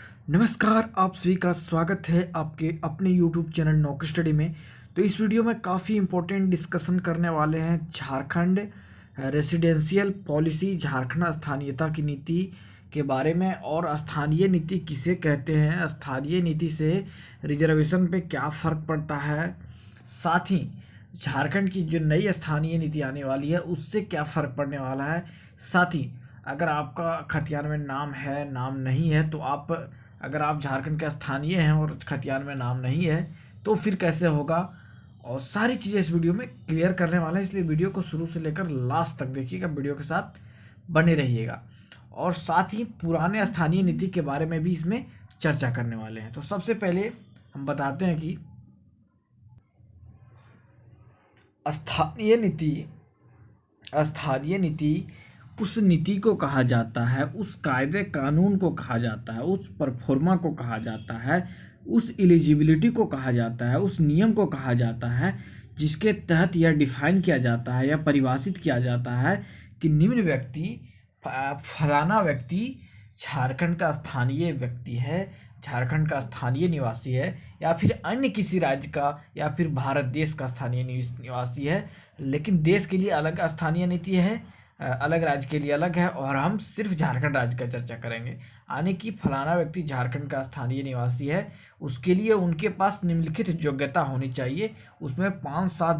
नमस्कार, आप सभी का स्वागत है आपके अपने YouTube चैनल नौकरी स्टडी में। तो इस वीडियो में काफ़ी इम्पोर्टेंट डिस्कशन करने वाले हैं झारखंड रेसिडेंशियल पॉलिसी, झारखंड स्थानीयता की नीति के बारे में। और स्थानीय नीति किसे कहते हैं, स्थानीय नीति से रिजर्वेशन पे क्या फ़र्क पड़ता है, साथ ही झारखंड की जो नई स्थानीय नीति आने वाली है उससे क्या फ़र्क पड़ने वाला है। साथ ही अगर आपका खतियान में नाम है, नाम नहीं है, तो अगर आप झारखंड के स्थानीय हैं और खतियान में नाम नहीं है तो फिर कैसे होगा, और सारी चीज़ें इस वीडियो में क्लियर करने वाले हैं। इसलिए वीडियो को शुरू से लेकर लास्ट तक देखिएगा, वीडियो के साथ बने रहिएगा। और साथ ही पुराने स्थानीय नीति के बारे में भी इसमें चर्चा करने वाले हैं। तो सबसे पहले हम बताते हैं कि स्थानीय नीति उस नीति को कहा जाता है, उस कायदे कानून को कहा जाता है, उस परफॉर्मा को कहा जाता है, उस एलिजिबिलिटी को कहा जाता है, उस नियम को कहा जाता है जिसके तहत यह डिफाइन किया जाता है या परिभाषित किया जाता है कि निम्न व्यक्ति, फलाना व्यक्ति झारखंड का स्थानीय व्यक्ति है, झारखंड का स्थानीय निवासी है, या फिर अन्य किसी राज्य का या फिर भारत देश का स्थानीय निवासी है। लेकिन देश के लिए अलग स्थानीय नीति है, अलग राज्य के लिए अलग है, और हम सिर्फ झारखंड राज्य का चर्चा करेंगे। यानी कि फलाना व्यक्ति झारखंड का स्थानीय निवासी है, उसके लिए उनके पास निम्नलिखित योग्यता होनी चाहिए। उसमें 5, 7,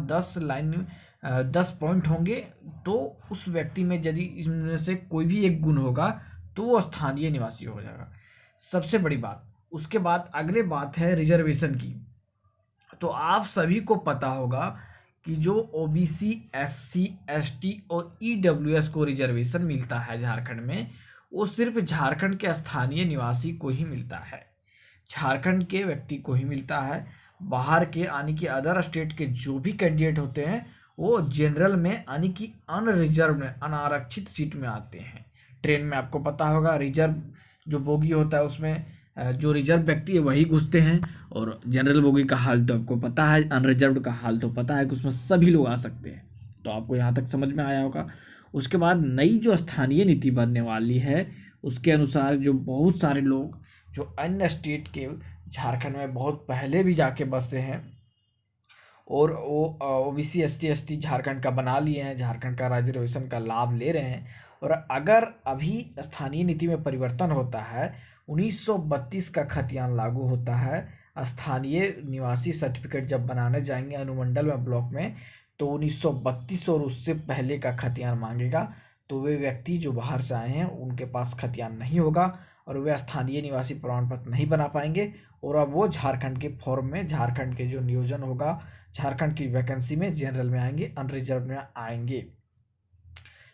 10 पॉइंट होंगे। तो उस व्यक्ति में यदि इनमें से कोई भी एक गुण होगा तो वो स्थानीय निवासी हो जाएगा। सबसे बड़ी बात, उसके बाद अगले बात है रिजर्वेशन की। तो आप सभी को पता होगा कि जो ओबीसी, एससी, एसटी और ईडब्ल्यूएस को रिजर्वेशन मिलता है झारखंड में, वो सिर्फ झारखंड के स्थानीय निवासी को ही मिलता है, झारखंड के व्यक्ति को ही मिलता है। बाहर के यानी कि अदर स्टेट के जो भी कैंडिडेट होते हैं वो जनरल में यानी कि अनरिजर्व में, अनारक्षित सीट में आते हैं। ट्रेन में आपको पता होगा रिजर्व जो बोगी होता है उसमें जो रिजर्व व्यक्ति है वही घुसते हैं, और जनरल बोगी का हाल तो आपको पता है, अनरिजर्व्ड का हाल तो पता है कि उसमें सभी लोग आ सकते हैं। तो आपको यहाँ तक समझ में आया होगा। उसके बाद नई जो स्थानीय नीति बनने वाली है उसके अनुसार जो बहुत सारे लोग जो अन्य स्टेट के झारखंड में बहुत पहले भी जाके बसे हैं और वो ओबीसी, एसटी, एसटी झारखंड का बना लिए हैं, झारखंड का रिजर्वेशन का लाभ ले रहे हैं। और अगर अभी स्थानीय नीति में परिवर्तन होता है, 1932 का खतियान लागू होता है, स्थानीय निवासी सर्टिफिकेट जब बनाने जाएंगे अनुमंडल में, ब्लॉक में, तो 1932 और उससे पहले का खतियान मांगेगा। तो वे व्यक्ति जो बाहर से आए हैं उनके पास खतियान नहीं होगा और वे स्थानीय निवासी प्रमाण पत्र नहीं बना पाएंगे, और अब वो झारखंड के फॉर्म में, झारखंड के जो नियोजन होगा, झारखंड की वैकेंसी में जनरल में आएंगे, अनरिजर्व में आएंगे।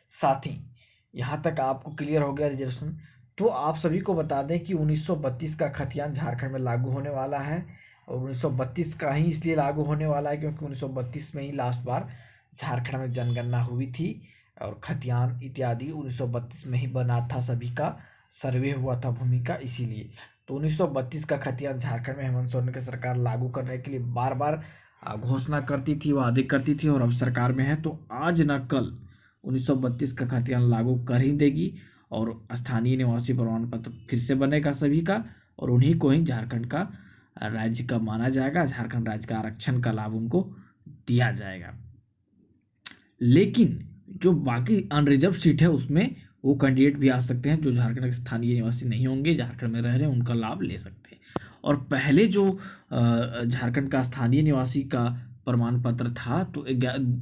साथ ही यहाँ तक आपको क्लियर हो गया रिजर्वेशन। तो आप सभी को बता दें कि 1932 का खतियान झारखंड में लागू होने वाला है, और 1932 का ही इसलिए लागू होने वाला है क्योंकि 1932 में ही लास्ट बार झारखंड में जनगणना हुई थी, और खतियान इत्यादि 1932 में ही बना था, सभी का सर्वे हुआ था भूमि का, इसीलिए। तो 1932 का खतियान झारखंड में हेमंत सोरेन की सरकार लागू करने के लिए बार बार घोषणा करती थी, वादे करती थी, और अब सरकार में है तो आज न कल 1932 का खतियान लागू कर ही देगी, और स्थानीय निवासी प्रमाण पत्र फिर से बनेगा सभी का, और उन्हीं को ही झारखंड का राज्य का माना जाएगा, झारखंड राज्य का आरक्षण का लाभ उनको दिया जाएगा। लेकिन जो बाकी अनरिजर्व सीट है उसमें वो कैंडिडेट भी आ सकते हैं जो झारखंड के स्थानीय निवासी नहीं होंगे, झारखंड में रह रहे हैं, उनका लाभ ले सकते हैं। और पहले जो झारखंड का स्थानीय निवासी का प्रमाण पत्र था तो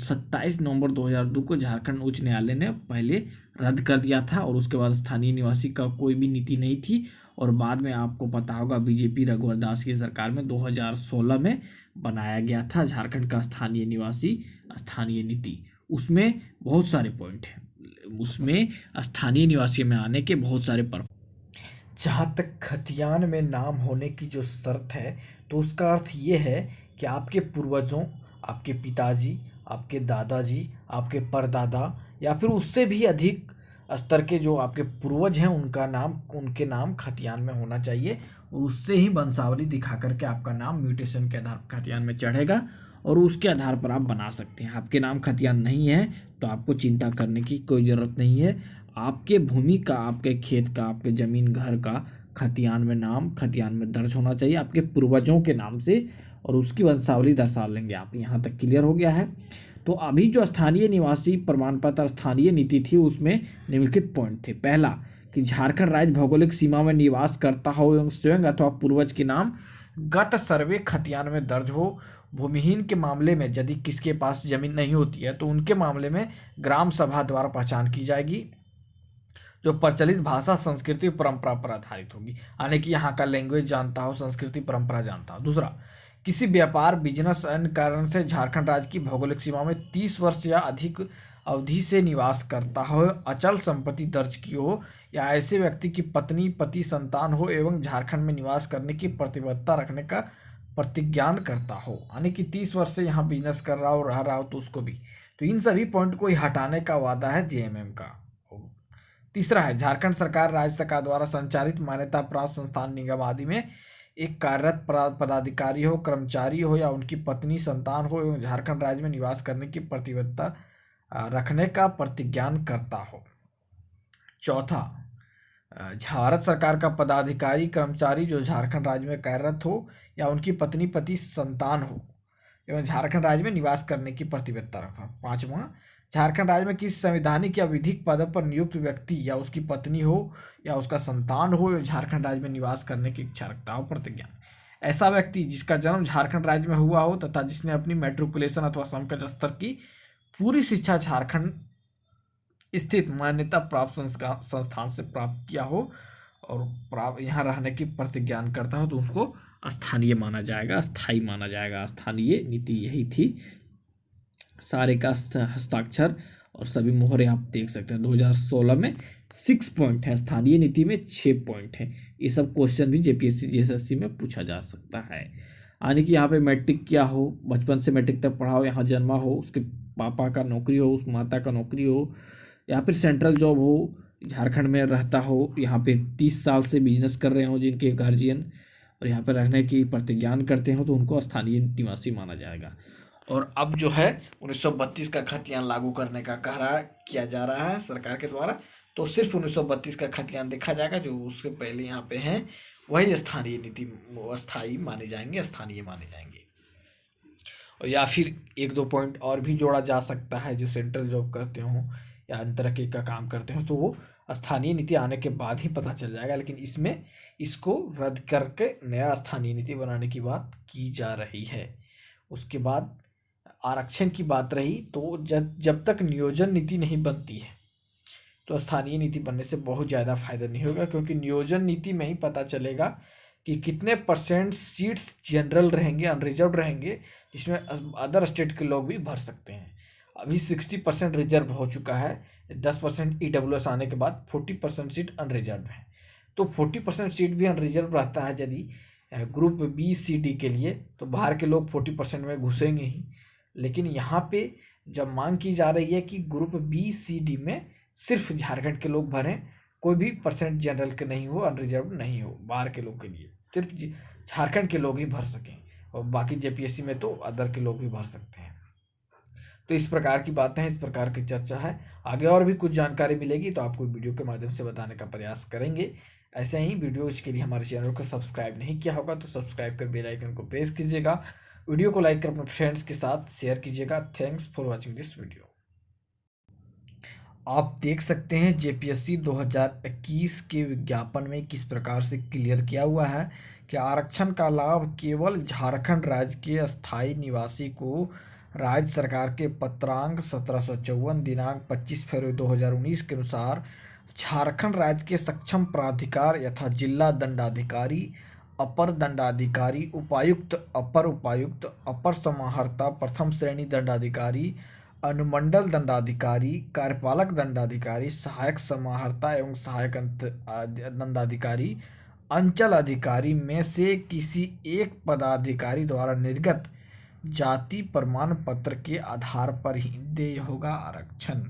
27 नवंबर 2002 को झारखंड उच्च न्यायालय ने पहले रद्द कर दिया था, और उसके बाद स्थानीय निवासी का कोई भी नीति नहीं थी। और बाद में आपको पता होगा बीजेपी रघुवर दास की सरकार में 2016 में बनाया गया था झारखंड का स्थानीय निवासी स्थानीय नीति। उसमें बहुत सारे पॉइंट हैं, उसमें स्थानीय निवासी में आने के बहुत सारे जहाँ तक खतियान में नाम होने की जो शर्त है, तो उसका अर्थ ये है कि आपके पूर्वजों, आपके पिताजी, आपके दादाजी, आपके परदादा या फिर उससे भी अधिक स्तर के जो आपके पूर्वज हैं उनके नाम खतियान में होना चाहिए, और उससे ही वंशावली दिखा करके आपका नाम म्यूटेशन के आधार पर खतियान में चढ़ेगा, और उसके आधार पर आप बना सकते हैं। आपके नाम खतियान नहीं है तो आपको चिंता करने की कोई ज़रूरत नहीं है। आपके भूमि का, आपके खेत का, आपके ज़मीन घर का खतियान में नाम खतियान में दर्ज होना चाहिए आपके पूर्वजों के नाम से, और उसकी वंशावली दर्शा लेंगे आप। यहाँ तक क्लियर हो गया है। तो अभी जो स्थानीय निवासी प्रमाण पत्र स्थानीय नीति थी उसमें निम्नलिखित पॉइंट थे। पहला कि झारखंड राज्य भौगोलिक सीमा में निवास करता हो एवं स्वयं अथवा पूर्वज के नाम गत सर्वे खतियान में दर्ज हो। भूमिहीन के मामले में यदि किसके पास जमीन नहीं होती है तो उनके मामले में ग्राम सभा द्वारा पहचान की जाएगी, जो प्रचलित भाषा संस्कृति परंपरा पर आधारित होगी, यानी कि यहाँ का लैंग्वेज जानता हो, संस्कृति परंपरा जानता हो। दूसरा, किसी व्यापार बिजनेस अन्य कारण से झारखंड राज्य की भौगोलिक सीमा में 30 वर्ष या अधिक अवधि से निवास करता हो, अचल संपत्ति दर्ज की हो, या ऐसे व्यक्ति की पत्नी पति संतान हो एवं झारखंड में निवास करने की प्रतिबद्धता रखने का प्रतिज्ञान करता हो, यानी कि 30 वर्ष से यहाँ बिजनेस कर रहा हो, रह रहा हो तो उसको भी। तो इन सभी पॉइंट को हटाने का वादा है जेएमएम का। तीसरा है, झारखंड सरकार राज्य सरकार द्वारा संचालित मान्यता प्राप्त संस्थान निगम आदि में एक कार्यरत पदाधिकारी हो, कर्मचारी हो या उनकी पत्नी संतान हो एवं झारखंड राज्य में निवास करने की प्रतिबद्धता रखने का प्रतिज्ञान करता हो। चौथा, भारत सरकार का पदाधिकारी कर्मचारी जो झारखंड राज्य में कार्यरत हो या उनकी पत्नी पति संतान हो एवं झारखंड राज्य में निवास करने की प्रतिबद्धता रखा। पांचवा, झारखंड राज्य में किसी संवैधानिक या विधिक पद पर नियुक्त व्यक्ति या उसकी पत्नी हो या उसका संतान हो या झारखंड राज्य में निवास करने की इच्छा रखता हो। प्रतिज्ञान, ऐसा व्यक्ति जिसका जन्म झारखंड राज्य में हुआ हो तथा जिसने अपनी मेट्रिकुलेशन अथवा समकक्ष स्तर की पूरी शिक्षा झारखंड स्थित मान्यता प्राप्त संस्थान से प्राप्त किया हो और यहाँ रहने की प्रतिज्ञान करता हो तो उसको स्थानीय माना जाएगा, अस्थायी माना जाएगा। स्थानीय नीति यही थी। सारे का हस्ताक्षर और सभी मोहरे आप देख सकते हैं। 2016 में 6 पॉइंट है, स्थानीय नीति में 6 पॉइंट है। ये सब क्वेश्चन भी जेपीएससी जीएसएससी में पूछा जा सकता है। यानी कि यहाँ पे मैट्रिक किया हो, बचपन से मैट्रिक तक पढ़ा हो, यहाँ जन्मा हो, उसके पापा का नौकरी हो, उस माता का नौकरी हो, या फिर सेंट्रल जॉब हो, झारखंड में रहता हो, यहाँ पे 30 साल से बिजनेस कर रहे हो जिनके गार्जियन, और यहाँ पे रहने की प्रतिज्ञान करते हो तो उनको स्थानीय निवासी माना जाएगा। और अब जो है 1932 का खतियान लागू करने का किया जा रहा है सरकार के द्वारा, तो सिर्फ 1932 का खतियान देखा जाएगा। जो उसके पहले यहाँ पे हैं वही स्थानीय नीति अस्थायी माने जाएंगे, स्थानीय माने जाएंगे। और या फिर 1-2 पॉइंट और भी जोड़ा जा सकता है, जो सेंट्रल जॉब करते हो या अंतरक्रिया का काम करते हो तो वो स्थानीय नीति आने के बाद ही पता चल जाएगा, लेकिन इसमें इसको रद्द करके नया स्थानीय नीति बनाने की बात की जा रही है। उसके बाद आरक्षण की बात रही, तो जब तक नियोजन नीति नहीं बनती है तो स्थानीय नीति बनने से बहुत ज़्यादा फायदा नहीं होगा, क्योंकि नियोजन नीति में ही पता चलेगा कि कितने % सीट्स जनरल रहेंगे, अनरिजर्व रहेंगे, जिसमें अदर स्टेट के लोग भी भर सकते हैं। अभी 60% रिजर्व हो चुका है, 10% EWS आने के बाद 40% सीट अनरिजर्व है। तो 40% सीट भी अनरिजर्व रहता है यदि ग्रुप BCD के लिए, तो बाहर के लोग 40% में घुसेंगे ही। लेकिन यहाँ पे जब मांग की जा रही है कि ग्रुप BCD में सिर्फ झारखंड के लोग भरें, कोई भी % जनरल के नहीं हो, अनरिजर्व नहीं हो, बाहर के लोग के लिए सिर्फ झारखंड के लोग ही भर सकें, और बाकी जेपीएससी में तो अदर के लोग भी भर सकते हैं। तो इस प्रकार की बातें हैं, इस प्रकार की चर्चा है। आगे और भी कुछ जानकारी मिलेगी तो आपको वीडियो के माध्यम से बताने का प्रयास करेंगे। ऐसे ही वीडियोज के लिए हमारे चैनल को सब्सक्राइब नहीं किया होगा तो सब्सक्राइब कर बेल आइकन को प्रेस कीजिएगा, वीडियो को लाइक कर अपने फ्रेंड्स के साथ शेयर कीजिएगा। Thanks for watching this video. आप देख सकते हैं जेपीएससी 2021 के विज्ञापन में किस प्रकार से क्लियर किया हुआ है कि आरक्षण का लाभ केवल झारखंड राज्य के अस्थायी निवासी को राज्य सरकार के पत्रांक 1754 दिनांक 25 फरवरी 2019 के अनुसार झारखंड राज्य के सक्षम प्राधिकार यथा जिला दंडाधिकारी, अपर दंडाधिकारी, उपायुक्त, अपर उपायुक्त, अपर समाहर्ता, प्रथम श्रेणी दंडाधिकारी, अनुमंडल दंडाधिकारी, कार्यपालक दंडाधिकारी, सहायक समाहर्ता एवं सहायक दंडाधिकारी, अंचल अधिकारी में से किसी एक पदाधिकारी द्वारा निर्गत जाति प्रमाण पत्र के आधार पर ही देय होगा आरक्षण।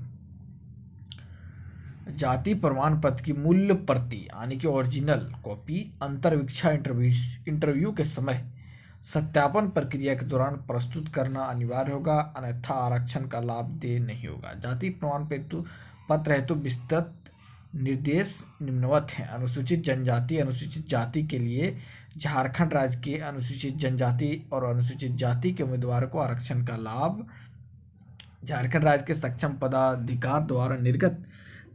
जाति प्रमाण पत्र की मूल्य प्रति यानी कि ओरिजिनल कॉपी अंतर्वीक्षा इंटरव्यू के समय सत्यापन प्रक्रिया के दौरान प्रस्तुत करना अनिवार्य होगा, अन्यथा आरक्षण का लाभ देय नहीं होगा। जाति प्रमाण पत्र हेतु विस्तृत निर्देश निम्नवत हैं। अनुसूचित जनजाति अनुसूचित जाति के लिए झारखंड राज्य के अनुसूचित जनजाति और अनुसूचित जाति के उम्मीदवारों को आरक्षण का लाभ झारखंड राज्य के सक्षम पदाधिकार द्वारा निर्गत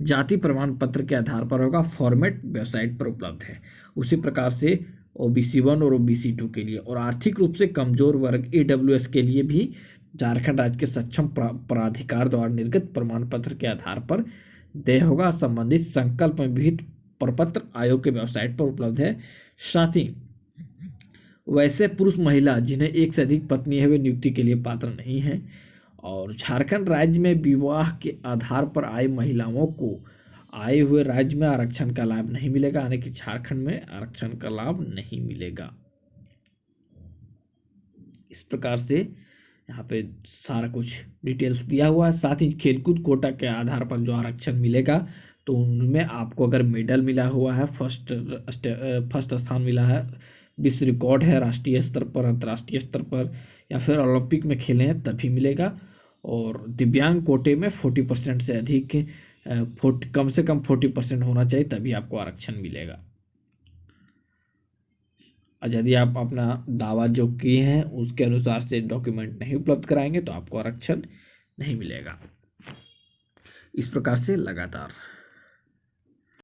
जाति प्रमाण पत्र के आधार पर होगा। फॉर्मेट वेबसाइट पर उपलब्ध है। उसी प्रकार से OBC 1 और OBC 2 के लिए और आर्थिक रूप से कमजोर वर्ग AWS के लिए भी झारखंड राज्य के सक्षम प्राधिकार द्वारा निर्गत प्रमाण पत्र के आधार पर देय होगा। संबंधित संकल्प में विहित प्रपत्र आयोग के वेबसाइट पर उपलब्ध है। साथ ही वैसे पुरुष महिला जिन्हें एक से अधिक पत्नी है वे नियुक्ति के लिए पात्र नहीं है। और झारखंड राज्य में विवाह के आधार पर आए महिलाओं को आए हुए राज्य में आरक्षण का लाभ नहीं मिलेगा, यानी कि झारखंड में आरक्षण का लाभ नहीं मिलेगा। इस प्रकार से यहाँ पे सारा कुछ डिटेल्स दिया हुआ है। साथ ही खेलकूद कोटा के आधार पर जो आरक्षण मिलेगा तो उनमें आपको अगर मेडल मिला हुआ है, फर्स्ट स्थान मिला है, विश्व रिकॉर्ड है राष्ट्रीय स्तर पर, अंतर्राष्ट्रीय स्तर पर या फिर ओलंपिक में खेले हैं तभी मिलेगा। और दिव्यांग कोटे में 40% से अधिक कम से कम 40% होना चाहिए तभी आपको आरक्षण मिलेगा। और यदि आप अपना दावा जो किए हैं उसके अनुसार से डॉक्यूमेंट नहीं उपलब्ध कराएंगे तो आपको आरक्षण नहीं मिलेगा। इस प्रकार से लगातार